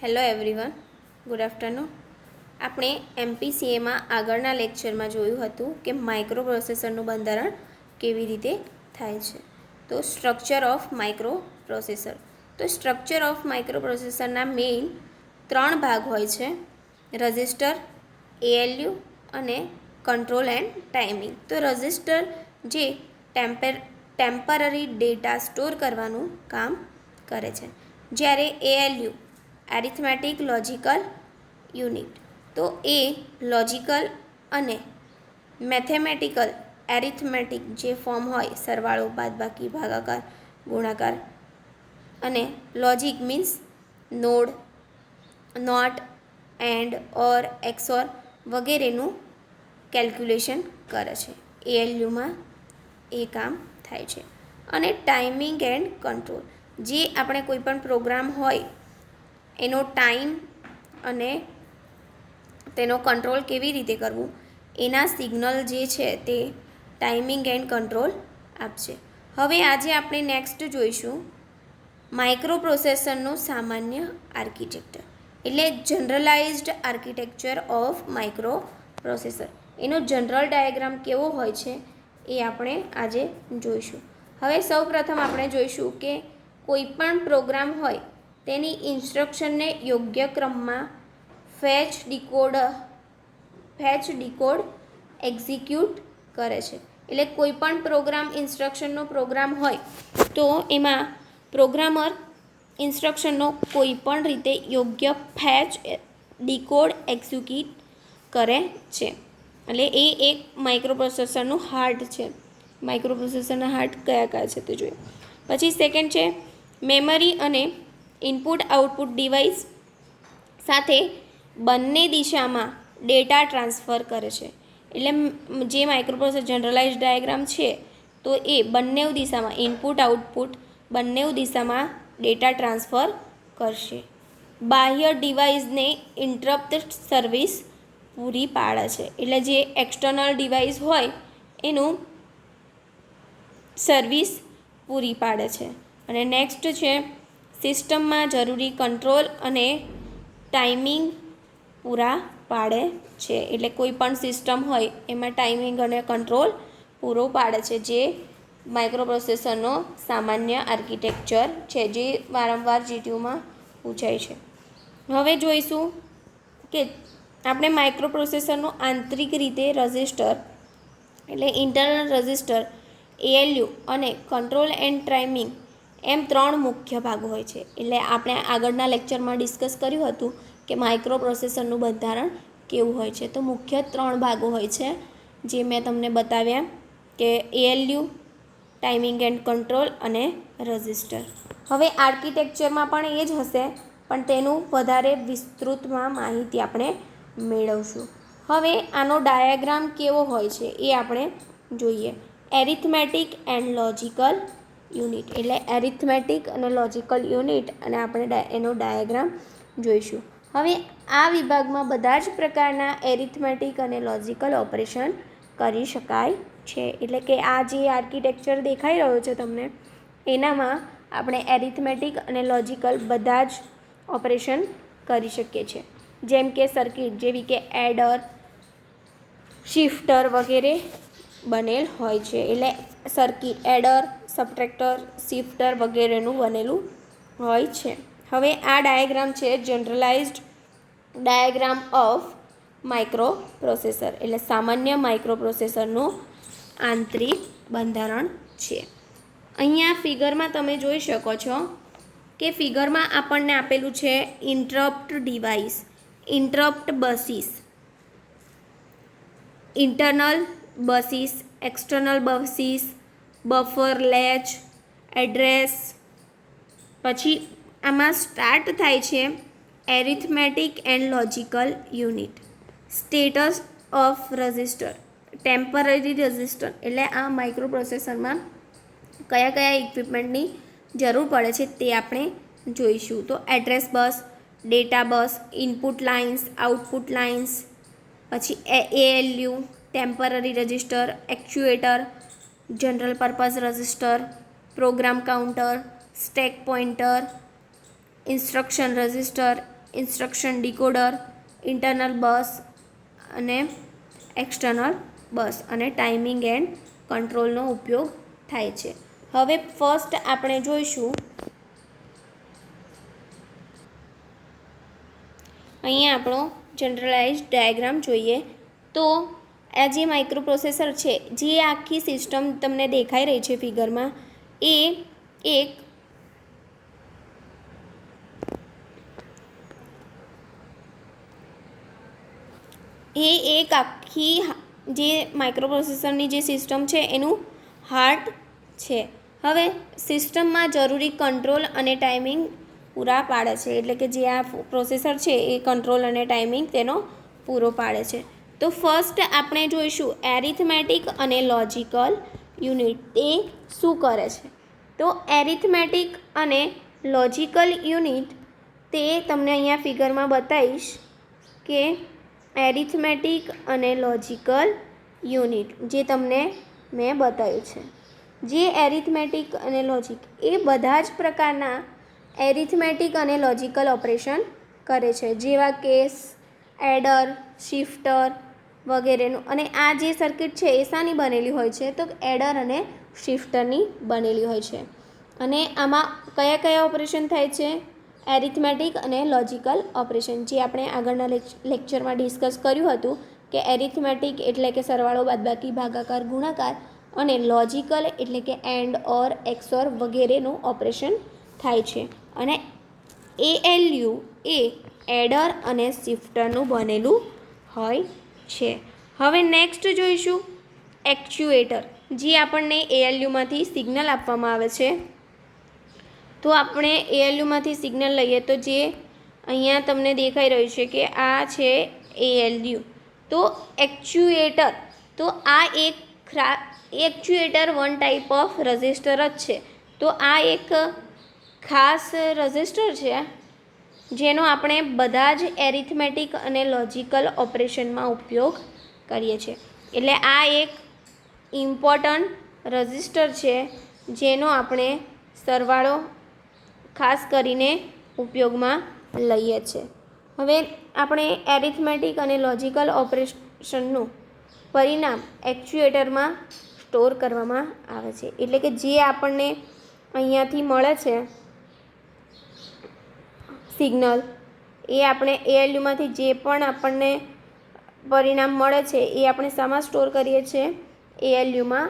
Hello everyone, good afternoon. આપણે એમપીસીએમાં આગળના લેક્ચરમાં જોયું હતું કે માઇક્રો પ્રોસેસરનું બંધારણ કેવી રીતે થાય છે. તો સ્ટ્રક્ચર ઓફ માઇક્રો પ્રોસેસર. તો સ્ટ્રક્ચર ઓફ માઇક્રો પ્રોસેસરના મેઇન 3 ભાગ હોય છે: રજિસ્ટર, એએલયુ અને કંટ્રોલ એન્ડ ટાઈમિંગ. તો રજિસ્ટર જે ટેમ્પરરી ડેટા સ્ટોર કરવાનું કામ કરે છે, જ્યારે એએલયુ એરિથમેટિક લોજિકલ યુનિટ, તો એ લોજિકલ અને મેથેમેટિકલ એરિથમેટિક જે ફોર્મ હોય સરવાળો, બાદબાકી, ભાગાકાર, ગુણાકાર અને logic means nand, not, and, or, XOR વગેરેનું કેલ્ક્યુલેશન કરે છે. એએલયુમાં એ કામ થાય છે. અને ટાઈમિંગ એન્ડ કંટ્રોલ, જે આપણે કોઈ પણ પ્રોગ્રામ હોય એનો ટાઈમ અને તેનો કંટ્રોલ કેવી રીતે કરવું, એના સિગ્નલ જે છે તે ટાઈમિંગ એન્ડ કંટ્રોલ આપશે. હવે આજે આપણે નેક્સ્ટ જોઈશું માઇક્રો પ્રોસેસરનું સામાન્ય આર્કિટેક્ચર, એટલે generalised architecture of micro processor. એનો જનરલ ડાયાગ્રામ કેવો હોય છે એ આપણે આજે જોઈશું. હવે સૌપ્રથમ આપણે જોઈશું કે કોઈ પણ પ્રોગ્રામ હોય તેની ઇન્સ્ટ્રક્શનને યોગ્ય ક્રમમાં ફેચ, ડીકોડ, એક્ઝિક્યુટ કરે છે. એટલે કોઈ પણ પ્રોગ્રામ ઇન્સ્ટ્રક્શનનો પ્રોગ્રામ હોય તો એમાં પ્રોગ્રામર ઇન્સ્ટ્રક્શનનો કોઈ પણ રીતે યોગ્ય ફેચ, ડીકોડ, એક્ઝિક્યુટ કરે છે. એટલે એ એક માઇક્રોપ્રોસેસરનું હાર્ટ છે. માઇક્રોપ્રોસેસરના હાર્ટ કયા કયા છે તે જોઈએ. પછી સેકન્ડ છે મેમરી અને ઇનપુટ આઉટપુટ ડિવાઇસ સાથે બંને દિશામાં ડેટા ટ્રાન્સફર કરે છે. એટલે જે માઇક્રોપ્રોસેસર જનરલાઇઝ ડાયાગ્રામ છે તો એ બંને દિશામાં ઇનપુટ આઉટપુટ બંને દિશામાં ડેટા ટ્રાન્સફર કરશે. બાહ્ય ડિવાઇસને ઇન્ટરપ્ટ સર્વિસ પૂરી પાડે છે. એટલે જે એક્સટર્નલ ડિવાઇસ હોય એનું સર્વિસ પૂરી પાડે છે. અને નેક્સ્ટ છે સિસ્ટમમાં જરૂરી કંટ્રોલ અને ટાઈમિંગ પૂરા પાડે છે. એટલે કોઈ પણ સિસ્ટમ હોય એમાં ટાઈમિંગ અને કંટ્રોલ પૂરો પાડે છે, જે માઇક્રોપ્રોસેસરનો સામાન્ય આર્કિટેક્ચર છે, જે વારંવાર જીટીયુમાં પૂછાય છે. હવે જોઈશું કે આપણે માઇક્રોપ્રોસેસરનું આંતરિક રીતે રજિસ્ટર એટલે ઇન્ટરનલ રજિસ્ટર, એએલયુ અને કંટ્રોલ એન્ડ ટાઈમિંગ એમ 3 મુખ્ય ભાગો હોય છે. એટલે આપણે આગળના લેક્ચરમાં ડિસ્કસ કર્યું હતું કે માઇક્રોપ્રોસેસરનું બંધારણ કેવું હોય છે. તો મુખ્ય 3 ભાગો હોય છે, જે મેં તમને બતાવ્યા કે એએલયુ, ટાઈમિંગ એન્ડ કંટ્રોલ અને રજિસ્ટર. હવે આર્કિટેક્ચરમાં પણ એ જ હશે, પણ તેનું વધારે વિસ્તૃતમાં માહિતી આપણે મેળવશું. હવે આનો ડાયાગ્રામ કેવો હોય છે એ આપણે જોઈએ. એરિથમેટિક એન્ડ લોજિકલ યુનિટ, એટલે એરિથમેટિક અને લોજિકલ યુનિટ અને આપણે એનો ડાયાગ્રામ જોઈશું. હવે આ વિભાગમાં બધા જ પ્રકારના એરિથમેટિક અને લોજિકલ ઓપરેશન કરી શકાય છે. એટલે કે આ જે આર્કિટેક્ચર દેખાઈ રહ્યો છે તમને, એનામાં આપણે એરિથમેટિક અને લોજિકલ બધા જ ઓપરેશન કરી શકીએ છીએ. જેમ કે સર્કિટ જેવી કે એડર, શિફ્ટર વગેરે બનેલ હોય છે. એટલે સર્કિટ એડર, સબટ્રેક્ટર, શિફ્ટર વગેરેનું બનેલું હોય છે. હવે આ ડાયાગ્રામ છે generalised diagram of micro processor, એટલે સામાન્ય માઇક્રોપ્રોસેસરનું આંતરિક બંધારણ છે. અહીંયા ફિગરમાં તમે જોઈ શકો છો કે ફિગરમાં આપણને આપેલું છે interrupt device, interrupt buses, internal buses, external buses, buffer, latch, address. પછી આમાં સ્ટાર્ટ થાય છે arithmetic and logical unit, status of register, temporary register. એટલે આ માઇક્રોપ્રોસેસરમાં કયા કયા ઇક્વિપમેન્ટની જરૂર પડે છે તે આપણે જોઈશું. તો address bus, data bus, input lines, output lines, પછી ALU, temporary register, actuator, general purpose register, program counter, stack pointer, instruction register, instruction decoder, internal bus અને એક્સટર્નલ બસ અને ટાઈમિંગ એન્ડ કંટ્રોલનો ઉપયોગ થાય છે. હવે ફર્સ્ટ આપણે જોઈશું અહીંયા આપણો જનરલાઇઝ ડાયાગ્રામ જોઈએ. તો આ જે માઇક્રોપ્રોસેસર છે, જે આખી સિસ્ટમ તમને દેખાઈ રહી છે ફિગરમાં, એ એક આખી જે માઇક્રોપ્રોસેસરની જે સિસ્ટમ છે એનું હાર્ટ છે. હવે સિસ્ટમમાં જરૂરી કંટ્રોલ અને ટાઈમિંગ પૂરા પાડે છે, એટલે કે જે આ પ્રોસેસર છે એ કંટ્રોલ અને ટાઈમિંગ તેનો પૂરો પાડે છે. તો ફર્સ્ટ આપણે જોઈશું એરિથમેટિક અને લોજિકલ યુનિટ એ શું કરે છે. તો એરિથમેટિક અને લોજિકલ યુનિટ તે તમને અહીંયા ફિગરમાં બતાવીશ કે એરિથમેટિક અને લોજિકલ યુનિટ જે તમને મેં બતાવ્યું છે. જે એરિથમેટિક અને લોજિક એ બધા જ પ્રકારના એરિથમેટિક અને લોજિકલ ઓપરેશન કરે છે, જેવા કે એડર, શિફ્ટર વગેરેનું. અને આ જે સર્કિટ છે એ શાની બનેલી હોય છે? તો એડર અને શિફ્ટરની બનેલી હોય છે. અને આમાં કયા કયા ઓપરેશન થાય છે? એરિથમેટિક અને લોજિકલ ઓપરેશન, જે આપણે આગળના લેક્ચરમાં ડિસ્કસ કર્યું હતું કે એરિથમેટિક એટલે કે સરવાળો, બાદબાકી, ભાગાકાર, ગુણાકાર, અને લોજિકલ એટલે કે એન્ડ, ઓર, એક્સઓર વગેરેનું ઓપરેશન થાય છે. અને ALU એ એડર અને શિફ્ટરનું બનેલું હોય છે. હવે નેક્સ્ટ જોઈશું એક્ચ્યુએટર, જે આપણને ALUમાંથી સિગ્નલ આપવામાં આવે છે. તો આપણે ALUમાંથી સિગ્નલ લઈએ તો જે અહીંયા તમને દેખાઈ રહ્યું છે કે આ છે ALU. તો એક્ચ્યુએટર, તો આ actuator one type of register જ છે. તો આ એક ખાસ રજિસ્ટર છે જેનો આપણે બધા જ એરિથમેટિક અને લોજિકલ ઓપરેશનમાં ઉપયોગ કરીએ છીએ. એટલે આ એક ઇમ્પોર્ટન્ટ રજિસ્ટર છે જેનો આપણે સરવાળો ખાસ કરીને ઉપયોગમાં લઈએ છીએ. હવે આપણે એરિથમેટિક અને લોજિકલ ઓપરેશનનું પરિણામ એક્ચ્યુએટરમાં સ્ટોર કરવામાં આવે છે. એટલે કે જે આપણને અહીંયાથી મળે છે સિગ્નલ, એ આપણે ALUમાંથી જે પણ આપણને પરિણામ મળે છે એ આપણે શામાં સ્ટોર કરીએ છીએ? ALUમાં,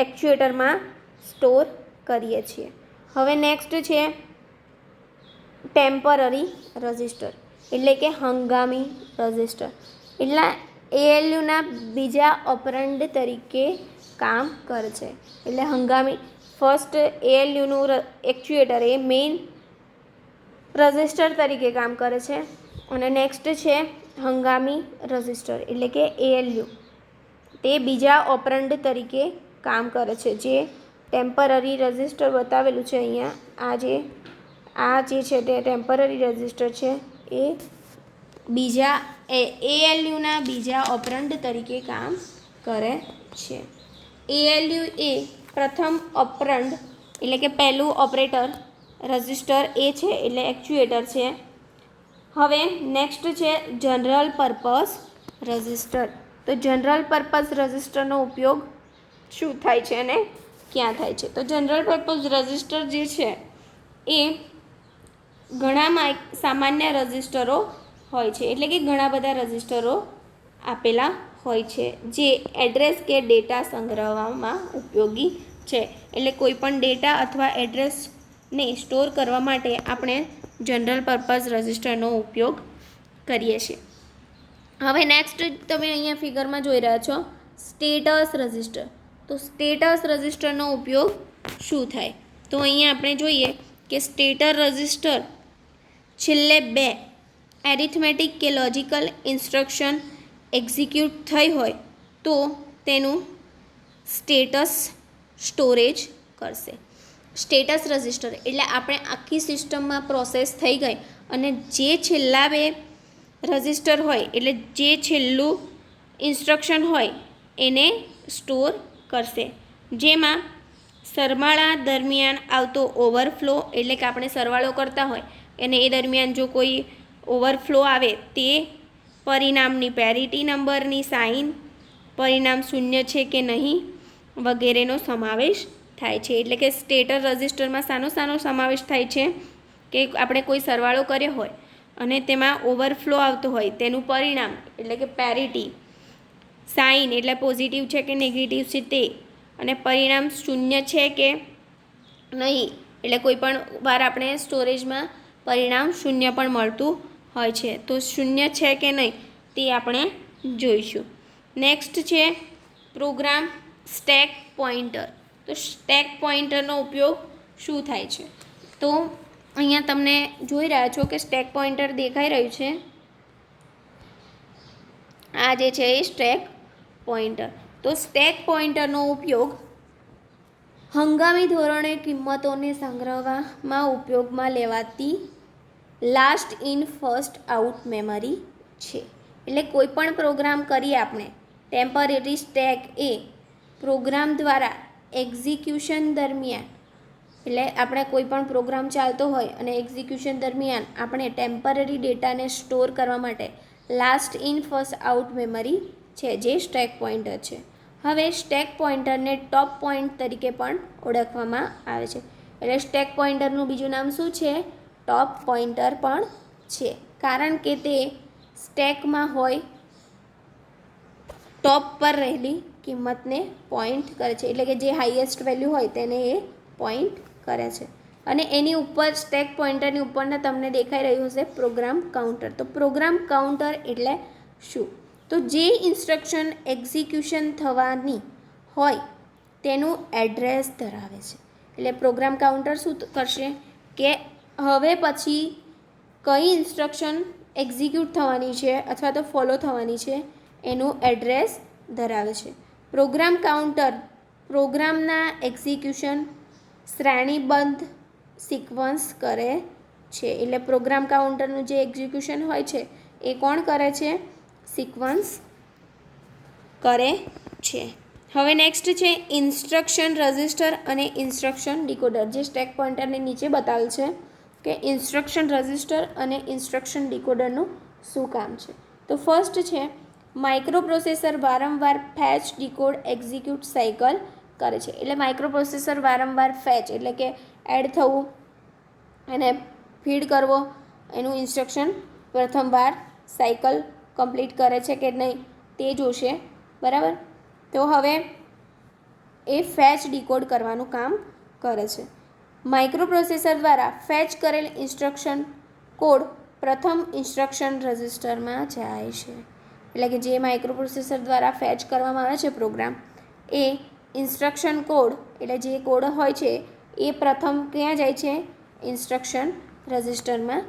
એક્ચ્યુએટરમાં સ્ટોર કરીએ છીએ. હવે નેક્સ્ટ છે ટેમ્પરરી રજિસ્ટર, એટલે કે હંગામી રજિસ્ટર. એટલે ALUના બીજા ઓપરન્ડ તરીકે કામ કરે છે. એટલે હંગામી, ફર્સ્ટ ALUનું એક્ચ્યુએટર એ મેઇન રજિસ્ટર તરીકે કામ કરે છે. અને નેક્સ્ટ છે હંગામી રજિસ્ટર, એટલે કે ALU તે બીજા ઓપરન્ડ તરીકે કામ કરે છે. જે ટેમ્પરરી રજિસ્ટર બતાવેલું છે અહીંયા, આ જે છે તે ટેમ્પરરી રજિસ્ટર છે, એ બીજા ALUના બીજા ઓપરન્ડ તરીકે કામ કરે છે. ALU એ પ્રથમ ઓપરન્ડ એટલે કે પહેલું ઓપરેટર રજિસ્ટર એ છે, એટલે એક્ચ્યુએટર છે. હવે નેક્સ્ટ છે જનરલ પર્પઝ રજિસ્ટર. તો જનરલ પર્પઝ રજિસ્ટરનો ઉપયોગ શું થાય છે અને ક્યાં થાય છે? તો જનરલ પર્પઝ રજિસ્ટર જે છે એ ઘણા સામાન્ય રજિસ્ટરો હોય છે, એટલે કે ઘણા બધા રજિસ્ટરો આપેલા હોય છે જે એડ્રેસ કે ડેટા સંગ્રહવામાં ઉપયોગી છે. એટલે કોઈ પણ ડેટા અથવા એડ્રેસને સ્ટોર કરવા માટે આપણે જનરલ પર્પઝ રજિસ્ટરનો ઉપયોગ કરીએ છીએ. હવે નેક્સ્ટ તમે અહીંયા ફિગરમાં જોઈ રહ્યા છો સ્ટેટસ રજિસ્ટર. તો સ્ટેટસ રજિસ્ટરનો ઉપયોગ શું થાય? તો અહીંયા આપણે જોઈએ કે સ્ટેટર રજિસ્ટર છેલ્લે બે એરિથમેટિક કે લોજિકલ ઇન્સ્ટ્રક્શન એક્ઝિક્યુટ થઈ હોય તો તેનું સ્ટેટસ સ્ટોરેજ કરશે. સ્ટેટસ રજિસ્ટર એટલે આપણે આખી સિસ્ટમમાં પ્રોસેસ થઈ ગઈ અને જે છેલ્લા બે રજિસ્ટર હોય, એટલે જે છેલ્લું ઇન્સ્ટ્રક્શન હોય એને સ્ટોર કરશે. જેમાં સરવાળા દરમિયાન આવતો ઓવરફ્લો, એટલે કે આપણે સરવાળો કરતા હોય અને એ દરમિયાન જો કોઈ ઓવરફ્લો આવે તે પરિણામની પેરિટી નંબરની સાઇન, પરિણામ શૂન્ય છે કે નહીં વગેરેનો સમાવેશ થાય છે. એટલે કે સ્ટેટર રજિસ્ટરમાં શાનો સમાવેશ થાય છે કે આપણે કોઈ સરવાળો કર્યો હોય અને તેમાં ઓવરફ્લો આવતો હોય તેનું પરિણામ એટલે કે પેરિટી, સાઇન એટલે પોઝિટિવ છે કે નેગેટિવ છે તે, અને પરિણામ શૂન્ય છે કે નહીં એટલે કોઈ પણ વાર આપણે સ્ટોરેજમાં પરિણામ શૂન્ય પણ મળતું હોય છે, તો શૂન્ય છે કે નહીં તે આપણે જોઈશું. નેક્સ્ટ છે પ્રોગ્રામ સ્ટેક પોઇન્ટર. તો સ્ટેક પોઇન્ટરનો ઉપયોગ શું થાય છે? તો અહીંયા તમને જોઈ રહ્યા છો કે સ્ટેક પોઇન્ટર દેખાઈ રહ્યું છે. આ જે છે એ સ્ટેક પોઇન્ટર. તો સ્ટેક પોઇન્ટરનો ઉપયોગ હંગામી ધોરણે કિંમતોને સંગ્રહવામાં ઉપયોગમાં લેવાતી last in first out memory છે. એટલે કોઈ પણ પ્રોગ્રામ કરીએ આપણે ટેમ્પરરી સ્ટેક એ પ્રોગ્રામ દ્વારા એક્ઝિક્યુશન દરમિયાન, એટલે આપણે કોઈ પણ પ્રોગ્રામ ચાલતો હોય અને એક્ઝિક્યુશન દરમિયાન આપણે ટેમ્પરરી ડેટાને સ્ટોર કરવા માટે last in first out memory છે જે સ્ટેક પોઇન્ટર છે. હવે સ્ટેક પોઇન્ટરને ટોપ પોઈન્ટ તરીકે પણ ઓળખવામાં આવે છે. એટલે સ્ટેક પોઇન્ટરનું બીજું નામ શું છે? ટોપ પોઇન્ટર પણ છે, કારણ કે તે સ્ટેકમાં હોય ટોપ પર રહેલી કિંમતને પોઈન્ટ કરે છે. એટલે કે જે હાઈએસ્ટ વેલ્યુ હોય તેને એ પોઈન્ટ કરે છે. અને એની ઉપર સ્ટેક પોઇન્ટરની ઉપરના તમને દેખાઈ રહ્યું હશે પ્રોગ્રામ કાઉન્ટર. તો પ્રોગ્રામ કાઉન્ટર એટલે શું? તો જે ઇન્સ્ટ્રક્શન એક્ઝિક્યુશન થવાની હોય તેનું એડ્રેસ ધરાવે છે. એટલે પ્રોગ્રામ કાઉન્ટર શું કરશે કે હવે પછી કઈ ઇન્સ્ટ્રક્શન એક્ઝિક્યુટ થવાની છે અથવા તો ફોલો થવાની છે એનું એડ્રેસ ધરાવે છે. પ્રોગ્રામ કાઉન્ટર પ્રોગ્રામના એક્ઝિક્યુશન શ્રેણીબદ્ધ સિક્વન્સ કરે છે. એટલે પ્રોગ્રામ કાઉન્ટરનું જે એક્ઝિક્યુશન હોય છે એ કોણ કરે છે? સિક્વન્સ કરે છે. હવે નેક્સ્ટ છે ઇન્સ્ટ્રક્શન રજિસ્ટર અને ઇન્સ્ટ્રક્શન ડીકોડર. જે સ્ટેક પોઇન્ટરની નીચે બતાવેલ છે કે ઇન્સ્ટ્રક્શન રજિસ્ટર અને ઇન્સ્ટ્રક્શન ડીકોડરનું શું કામ છે. તો ફર્સ્ટ છે માઇક્રોપ્રોસેસર વારંવાર ફેચ, ડીકોડ, એક્ઝિક્યુટ સાયકલ કરે છે. એટલે માઇક્રોપ્રોસેસર વારંવાર ફેચ એટલે કે એડ થવું, એને ફીડ કરવો, એનું ઇન્સ્ટ્રક્શન પ્રથમવાર સાયકલ કમ્પ્લીટ કરે છે કે નહીં તે જોશે, બરાબર. તો હવે એ ફેચ ડીકોડ કરવાનું કામ કરે છે. માઇક્રોપ્રોસેસર દ્વારા ફેચ કરેલ ઇન્સ્ટ્રક્શન કોડ પ્રથમ ઇન્સ્ટ્રક્શન રજિસ્ટરમાં જાય છે. એટલે કે જે માઇક્રોપ્રોસેસર દ્વારા ફેચ કરવામાં આવે છે પ્રોગ્રામ, એ ઇન્સ્ટ્રક્શન કોડ એટલે જે કોડ હોય છે એ પ્રથમ ક્યાં જાય છે? ઇન્સ્ટ્રક્શન રજિસ્ટરમાં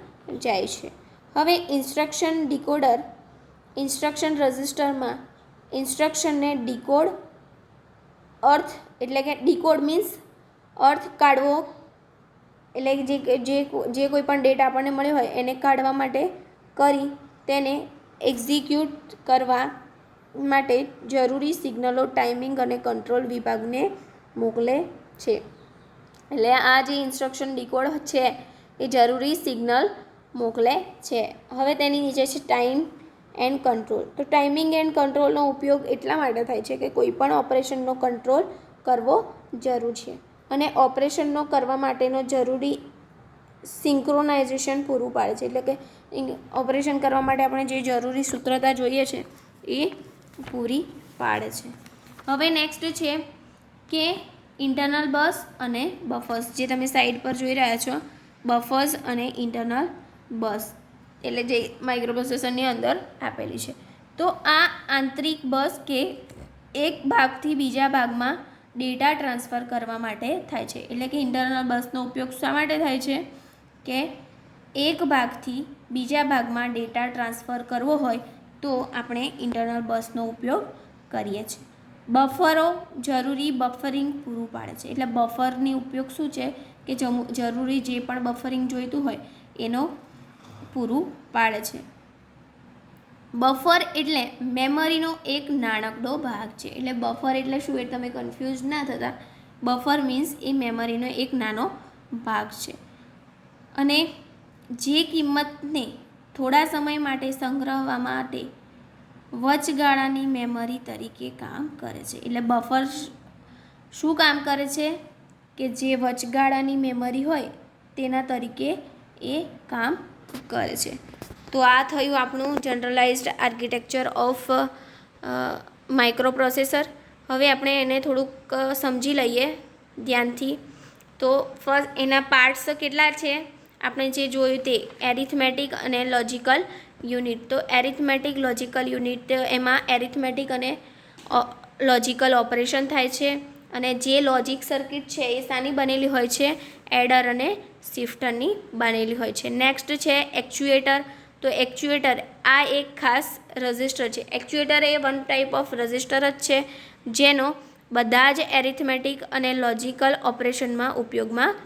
જાય છે. હવે ઇન્સ્ટ્રક્શન ડીકોડર ઇન્સ્ટ્રક્શન રજિસ્ટરમાં ઇન્સ્ટ્રક્શનને ડીકોડ અર્થ એટલે કે ડીકોડ મીન્સ અર્થ કાઢવો, એટલે જે કોઈ પણ ડેટા આપણને મળ્યો હોય એને કાઢવા માટે કરી તેને એક્ઝિક્યુટ કરવા માટે જરૂરી સિગ્નલો ટાઈમિંગ અને કંટ્રોલ વિભાગને મોકલે છે. એટલે આ જે ઇન્સ્ટ્રક્શન ડીકોડ છે એ જરૂરી સિગ્નલ મોકલે છે. હવે તેની નીચે છે ટાઈમ એન્ડ કંટ્રોલ. તો ટાઈમિંગ એન્ડ કંટ્રોલનો ઉપયોગ એટલા માટે થાય છે કે કોઈ પણ ઓપરેશનનો કંટ્રોલ કરવો જરૂર છે અને ઓપરેશનનો કરવા માટેનો જરૂરી સિંક્રોનાઇઝેશન પૂરું પાડે છે. એટલે કે ઓપરેશન કરવા માટે આપણે જે જરૂરી સૂત્રતા જોઈએ છે એ પૂરી પાડે છે. હવે નેક્સ્ટ છે કે ઇન્ટરનલ બસ અને બફર્સ. જે તમે સાઈડ પર જોઈ રહ્યા છો બફર્સ અને ઇન્ટરનલ બસ એટલે જે માઇક્રોપ્રોસેસરની અંદર આપેલી છે. તો આ આંતરિક બસ કે એક ભાગથી બીજા ભાગમાં ડેટા ટ્રાન્સફર કરવા માટે થાય છે. એટલે કે ઇન્ટરનલ બસનો ઉપયોગ શા માટે થાય છે કે એક ભાગથી બીજા ભાગમાં ડેટા ટ્રાન્સફર કરવો હોય તો આપણે ઇન્ટરનલ બસનો ઉપયોગ કરીએ છીએ. બફરો જરૂરી બફરિંગ પૂરું પાડે છે. એટલે બફરની ઉપયોગ શું છે કે જરૂરી જે પણ બફરિંગ જોઈતું હોય એનો પૂરું પાડે છે. બફર એટલે મેમરીનો એક નાનકડો ભાગ છે. એટલે બફર એટલે શું એ તમે કન્ફ્યુઝ ના થતા. બફર મીન્સ એ મેમરીનો એક નાનો ભાગ છે અને જે કિંમતને થોડા સમય માટે સંગ્રહવા માટે વચગાળાની મેમરી તરીકે કામ કરે છે. એટલે બફર શું કામ કરે છે કે જે વચગાળાની મેમરી હોય તેના તરીકે એ કામ કરે છે. તો આ થયું આપણું જનરલાઇઝ્ડ આર્કિટેક્ચર ઓફ માઇક્રોપ્રોસેસર. હવે આપણે એને થોડુંક સમજી લઈએ ધ્યાનથી. તો ફર્સ્ટ એના પાર્ટ્સ કેટલા છે આપણે જે જોયું તે એરિથમેટિક અને લોજિકલ યુનિટ. તો એરિથમેટિક લોજિકલ યુનિટ એમાં એરિથમેટિક અને લોજિકલ ઓપરેશન થાય છે. અને જે લોજિક સર્કિટ છે એ શાની બનેલી હોય છે? એડર અને શિફ્ટરની બનેલી હોય છે. નેક્સ્ટ છે એક્ચ્યુએટર. તો એક્ચ્યુએટર આ એક ખાસ રજિસ્ટર છે. Actuator A one type of register જ છે જેનો બધા જ એરિથમેટિક અને લોજિકલ ઓપરેશનમાં ઉપયોગમાં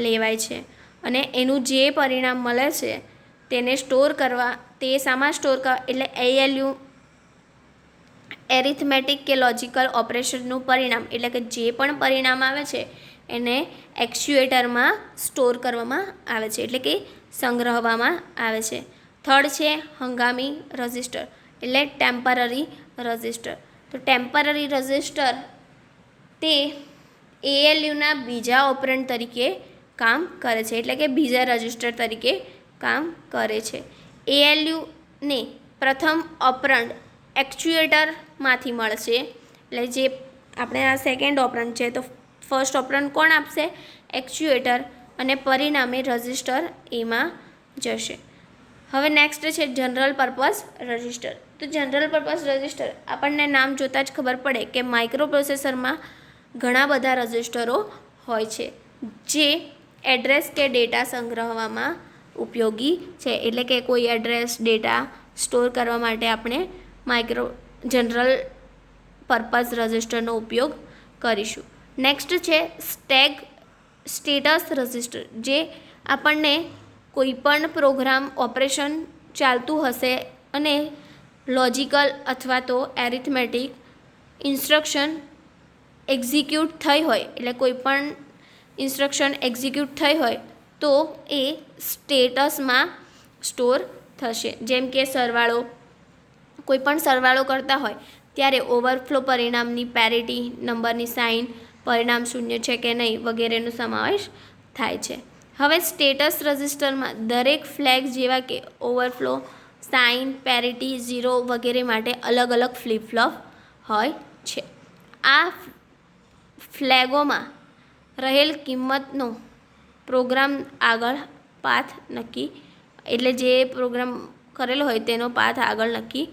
લેવાય છે. અને એનું જે પરિણામ મળે છે તેને સ્ટોર કરવા, તે શામાં સ્ટોર કરવા, એટલે ALU એરિથમેટિક કે લોજિકલ ઓપરેશનનું પરિણામ, એટલે કે જે પણ પરિણામ આવે છે એને એક્ચ્યુએટરમાં સ્ટોર કરવામાં આવે છે, એટલે કે સંગ્રહવામાં આવે છે. થર્ડ છે હંગામી રજિસ્ટર, એટલે ટેમ્પરરી રજિસ્ટર. તો ટેમ્પરરી રજિસ્ટર તે ALUના બીજા ઓપરેન્ડ તરીકે કામ કરે છે, એટલે કે બીજા રજિસ્ટર તરીકે કામ કરે છે. ALUને પ્રથમ ઓપરન્ડ એક્ચ્યુએટરમાંથી મળશે, એટલે જે આપણે આ સેકન્ડ ઓપરન્ડ છે તો ફર્સ્ટ ઓપરન્ડ કોણ આપશે? એક્ચ્યુએટર. અને પરિણામે રજિસ્ટર એમાં જશે. હવે નેક્સ્ટ છે જનરલ પર્પઝ રજિસ્ટર. તો જનરલ પર્પઝ રજિસ્ટર આપણને નામ જોતાં જ ખબર પડે કે માઇક્રોપ્રોસેસરમાં ઘણા બધા રજિસ્ટરો હોય છે જે એડ્રેસ કે ડેટા સંગ્રહવામાં ઉપયોગી છે. એટલે કે કોઈ એડ્રેસ ડેટા સ્ટોર કરવા માટે આપણે જનરલ પર્પઝ રજિસ્ટરનો ઉપયોગ કરીશું. નેક્સ્ટ છે સ્ટેટસ રજિસ્ટર, જે આપણને કોઈ પણ પ્રોગ્રામ ઓપરેશન ચાલતું હશે અને લોજિકલ અથવા તો એરિથમેટિક ઇન્સ્ટ્રક્શન એક્ઝિક્યુટ થઈ હોય, એટલે કોઈ પણ ઇન્સ્ટ્રક્શન એક્ઝિક્યુટ થઈ હોય તો એ સ્ટેટસમાં સ્ટોર થશે. જેમ કે સરવાળો, કોઈ પણ સરવાળો કરતા હોય ત્યારે ઓવરફ્લો પરિણામની પેરિટી, નંબરની સાઇન, પરિણામ શૂન્ય છે કે નહીં વગેરેનો સમાવેશ થાય છે. હવે સ્ટેટસ રજિસ્ટરમાં દરેક ફ્લેગ જેવા કે ઓવરફ્લો, સાઇન, પેરિટી, ઝીરો વગેરે માટે અલગ અલગ ફ્લિપ ફ્લોપ હોય છે. આ ફ્લેગોમાં રહેલ કિંમતનો પ્રોગ્રામ આગળ પાથ નક્કી, એટલે જે પ્રોગ્રામ કરેલો હોય તેનો પાથ આગળ નક્કી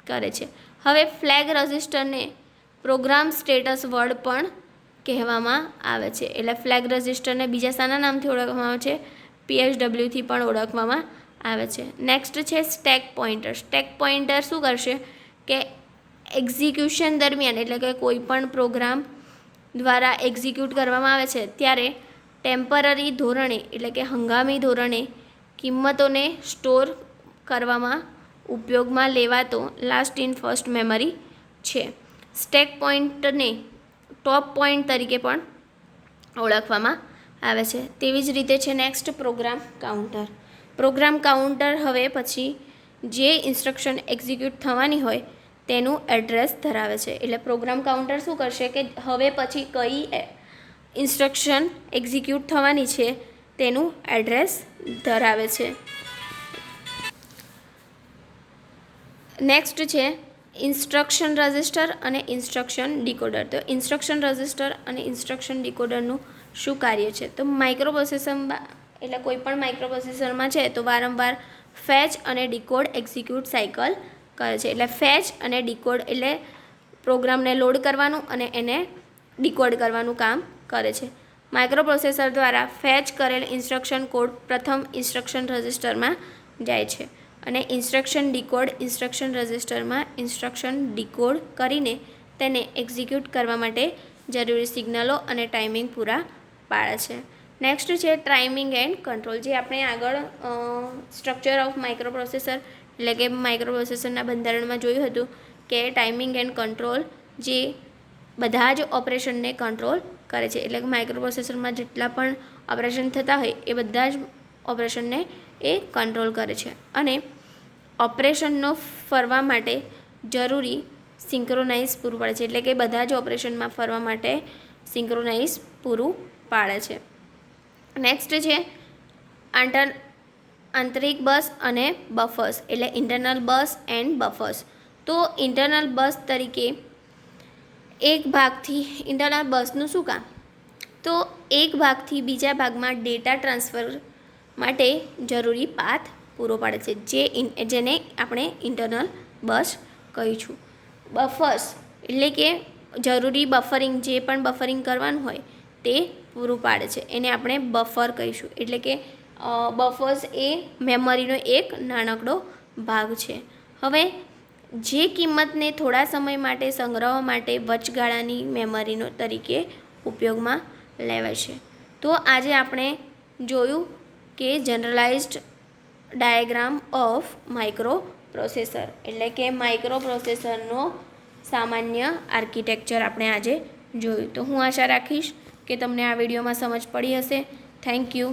કરે છે. હવે ફ્લેગ રજિસ્ટરને પ્રોગ્રામ સ્ટેટસ વર્ડ પણ કહેવામાં આવે છે. એટલે ફ્લેગ રજિસ્ટરને બીજા શાના નામથી ઓળખવામાં આવે છે? PSW થી પણ ઓળખવામાં આવે છે. નેક્સ્ટ છે સ્ટેક પોઇન્ટર. સ્ટેક પોઇન્ટર શું કરશે કે એક્ઝિક્યુશન દરમિયાન, એટલે કે કોઈ પણ પ્રોગ્રામ દ્વારા એક્ઝિક્યુટ કરવામાં આવે છે ત્યારે ટેમ્પરરી ધોરણે, એટલે કે હંગામી ધોરણે કિંમતોને સ્ટોર કરવામાં ઉપયોગમાં લેવાતો લાસ્ટ ઇન ફર્સ્ટ મેમરી છે. સ્ટેક પોઇન્ટને ટોપ પોઈન્ટ તરીકે પણ ઓળખવામાં આવે છે. તેવી જ રીતે છે next program counter. Program counter હવે પછી જે ઇન્સ્ટ્રક્શન એક્ઝિક્યુટ થવાની હોય તેનું એડ્રેસ ધરાવે છે. એટલે પ્રોગ્રામ કાઉન્ટર શું કરશે કે હવે પછી કઈ ઇન્સ્ટ્રક્શન એક્ઝિક્યુટ થવાની છે તેનું એડ્રેસ ધરાવે છે. નેક્સ્ટ છે ઇન્સ્ટ્રક્શન રજિસ્ટર અને ઇન્સ્ટ્રક્શન ડીકોડર. તો ઇન્સ્ટ્રક્શન રજિસ્ટર અને ઇન્સ્ટ્રક્શન ડીકોડરનું શું કાર્ય છે? તો માઇક્રોપ્રોસેસરમાં, એટલે કોઈ પણ માઇક્રોપ્રોસેસરમાં છે તો વારંવાર ફેચ અને ડીકોડ એક્ઝિક્યુટ સાયકલ કરે છે. એટલે ફેચ અને ડીકોડ એટલે પ્રોગ્રામને લોડ કરવાનું અને એને ડીકોડ કરવાનું કામ કરે છે. માઇક્રોપ્રોસેસર દ્વારા ફેચ કરેલ ઇન્સ્ટ્રક્શન કોડ પ્રથમ ઇન્સ્ટ્રક્શન રજિસ્ટરમાં જાય છે અને ઇન્સ્ટ્રક્શન ડીકોડ ઇન્સ્ટ્રક્શન રજિસ્ટરમાં ઇન્સ્ટ્રક્શન ડીકોડ કરીને તેને એક્ઝિક્યુટ કરવા માટે જરૂરી સિગ્નલો અને ટાઈમિંગ પૂરા પાડે છે. નેક્સ્ટ છે ટાઈમિંગ એન્ડ કંટ્રોલ, જે આપણે આગળ સ્ટ્રક્ચર ઓફ માઇક્રોપ્રોસેસર, એટલે કે માઇક્રોપ્રોસેસરના બંધારણમાં જોયું હતું કે ટાઈમિંગ એન્ડ કંટ્રોલ જે બધા જ ઓપરેશનને કંટ્રોલ કરે છે. એટલે કે માઇક્રોપ્રોસેસરમાં જેટલા પણ ઓપરેશન થતા હોય એ બધા જ ઓપરેશનને એ કંટ્રોલ કરે છે. અને ઓપરેશનનો ફરવા માટે જરૂરી સિંક્રોનાઇઝ પૂરું પાડે છે, એટલે કે બધા જ ઓપરેશનમાં ફરવા માટે સિંક્રોનાઇઝ પૂરું પાડે છે. નેક્સ્ટ છે આંતરિક બસ અને બફર્સ, એટલે ઇન્ટરનલ બસ એન્ડ બફર્સ. તો ઇન્ટરનલ બસ તરીકે એક ભાગથી ઇન્ટરનલ બસનું શું કામ, તો એક ભાગથી બીજા ભાગમાં ડેટા ટ્રાન્સફર માટે જરૂરી પાથ પૂરો પાડે છે, જેને આપણે ઇન્ટરનલ બસ કહીશું. બફર્સ એટલે કે જરૂરી બફરિંગ, જે પણ બફરિંગ કરવાનું હોય તે પૂરું પાડે છે, એને આપણે બફર કહીશું. એટલે કે બફર્સ એ મેમરીનો એક નાનકડો ભાગ છે. હવે જે કિંમતને થોડા સમય માટે સંગ્રહવા માટે વચગાળાની મેમરીનો તરીકે ઉપયોગમાં લેવાય છે. તો આજે આપણે જોયું કે generalised diagram of micro processor, એટલે કે માઇક્રો પ્રોસેસરનો સામાન્ય આર્કિટેક્ચર આપણે આજે જોયું. તો હું આશા રાખીશ કે તમને આ વિડીયોમાં સમજ પડી હશે. Thank you.